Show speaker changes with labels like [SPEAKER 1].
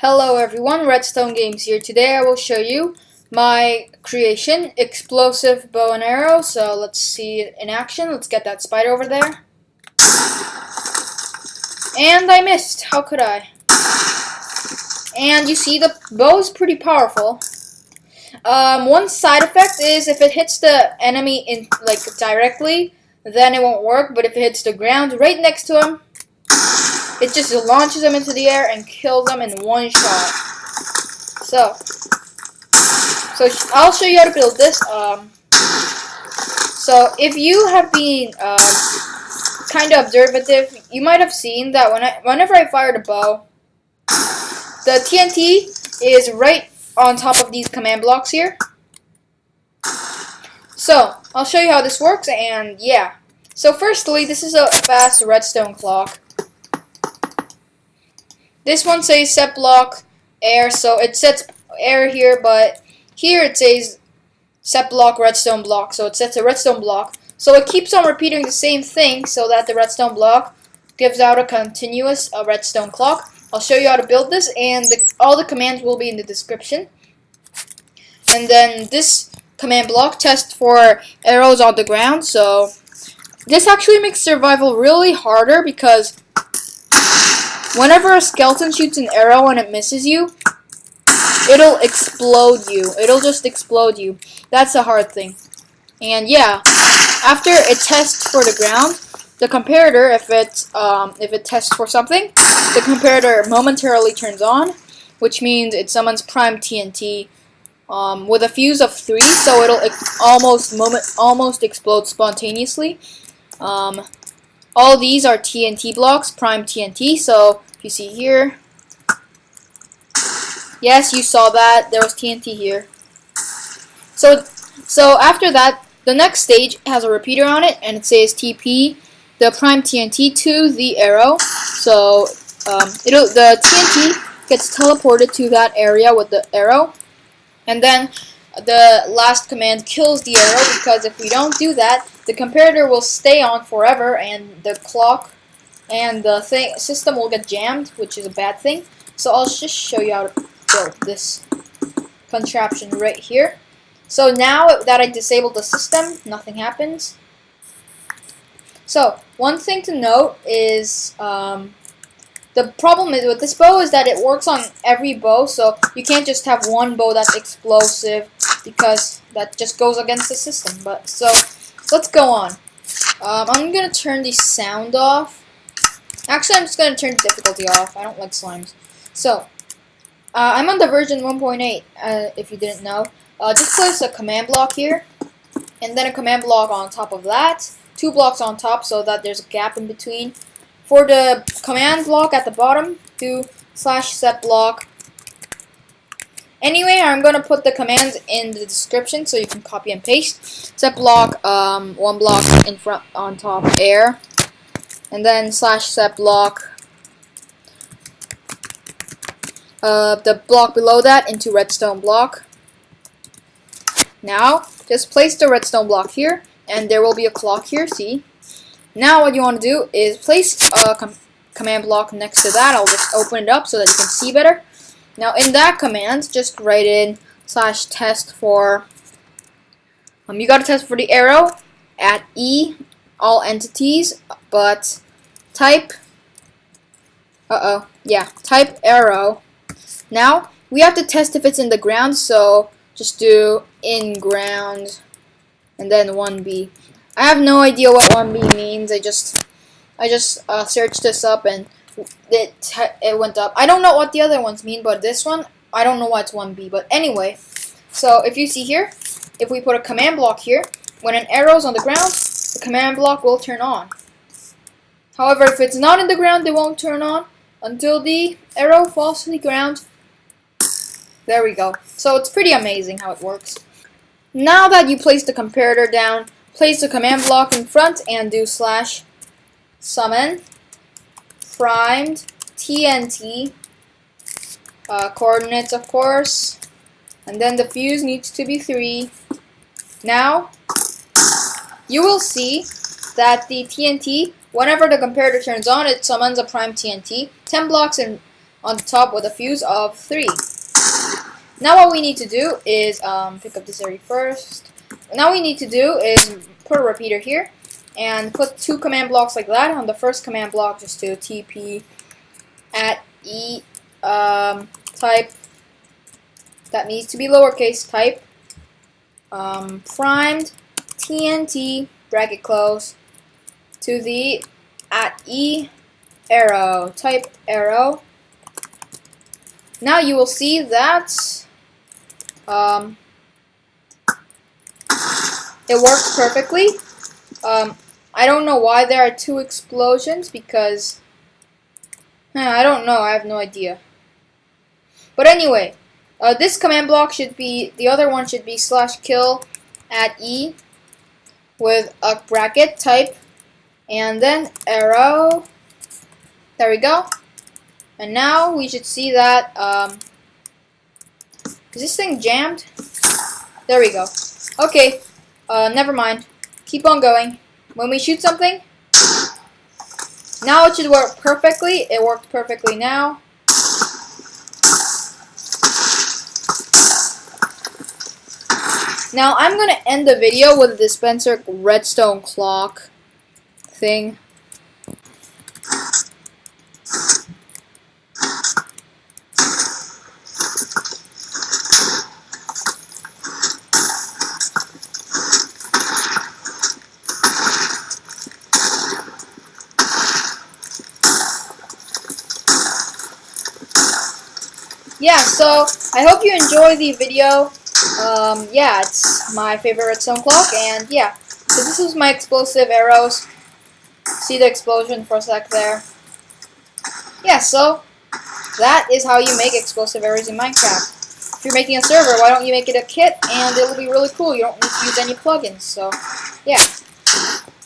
[SPEAKER 1] Hello everyone, Redstone Games here. Today I will show you my creation, explosive bow and arrow. So let's see it in action. Let's get that spider over there. And I missed. How could I? And you see the bow is pretty powerful. One side effect is if it hits the enemy directly, then it won't work. But if it hits the ground right next to him, it just launches them into the air and kills them in one shot. So I'll show you how to build this. So if you have been kind of observative, you might have seen that whenever I fire the bow, the TNT is right on top of these command blocks here. So I'll show you how this works, and yeah. So firstly, this is a fast redstone clock. This one says set block air, so it sets air here, but here it says set block redstone block, so it sets a redstone block. So it keeps on repeating the same thing so that the redstone block gives out a continuous redstone clock. I'll show you how to build this, and all the commands will be in the description. And then this command block tests for arrows on the ground, so this actually makes survival really harder because whenever a skeleton shoots an arrow and it misses you, it'll explode you. It'll just explode you. That's the hard thing. And yeah, after it tests for the ground, the comparator, if it tests for something, the comparator momentarily turns on, which means it summons PrimedTnt with a fuse of 3, so it'll almost explode spontaneously. All these are TNT blocks, PrimedTnt, so if you see here, yes, you saw that, there was TNT here. So after that, the next stage has a repeater on it, and it says TP, the PrimedTnt to the arrow, so the TNT gets teleported to that area with the arrow, and then the last command kills the arrow, because if we don't do that, the comparator will stay on forever, and the clock and the system will get jammed, which is a bad thing. So I'll just show you how to build this contraption right here. So now that I disabled the system, nothing happens. So one thing to note is the problem with this bow is that it works on every bow, so you can't just have one bow that's explosive because that just goes against the system. But so let's go on. I'm gonna turn the sound off. Actually, I'm just gonna turn the difficulty off. I don't like slimes. So I'm on the version 1.8. If you didn't know, just place a command block here, and then a command block on top of that. 2 blocks on top so that there's a gap in between. For the command block at the bottom, do /setblock. Anyway, I'm going to put the commands in the description so you can copy and paste. Setblock, 1 block in front on top, air. And then /setblock, the block below that into redstone block. Now, just place the redstone block here, and there will be a clock here, see? Now what you want to do is place a command block next to that. I'll just open it up so that you can see better. Now in that command, just write in /testfor. You got to test for the arrow at E, all entities, but type type arrow. Now we have to test if it's in the ground, so just do inGround and then 1B. I have no idea what 1B means. I just searched this up and it went up. I don't know what the other ones mean, but this one, I don't know why it's 1B. But anyway, so if you see here, if we put a command block here, when an arrow's on the ground, the command block will turn on. However, if it's not in the ground, it won't turn on until the arrow falls to the ground. There we go. So it's pretty amazing how it works. Now that you place the comparator down, place the command block in front and do /summon PrimedTnt, coordinates of course, and then the fuse needs to be 3. Now you will see that the TNT, whenever the comparator turns on, it summons a PrimedTnt. 10 blocks in on top with a fuse of 3. Now what we need to do is pick up this area first. Now what we need to do is put a repeater here and put 2 command blocks like that. On the first command block, just do TP at E type. That needs to be lowercase type. PrimedTnt bracket close to the at E arrow type arrow. Now you will see that it works perfectly. I don't know why there are 2 explosions because I don't know. I have no idea. But anyway, this command block should be, the other one should be /kill at E with a bracket type and then arrow. There we go. And now we should see that, is this thing jammed? There we go. Okay, never mind. Keep on going. When we shoot something, now it should work perfectly. It worked perfectly now. Now I'm going to end the video with a dispenser redstone clock thing. Yeah, so I hope you enjoy the video. Yeah, it's my favorite redstone clock, and yeah, so this is my explosive arrows. See the explosion for a sec there. Yeah, so that is how you make explosive arrows in Minecraft. If you're making a server, why don't you make it a kit, and it will be really cool. You don't need to use any plugins, so yeah.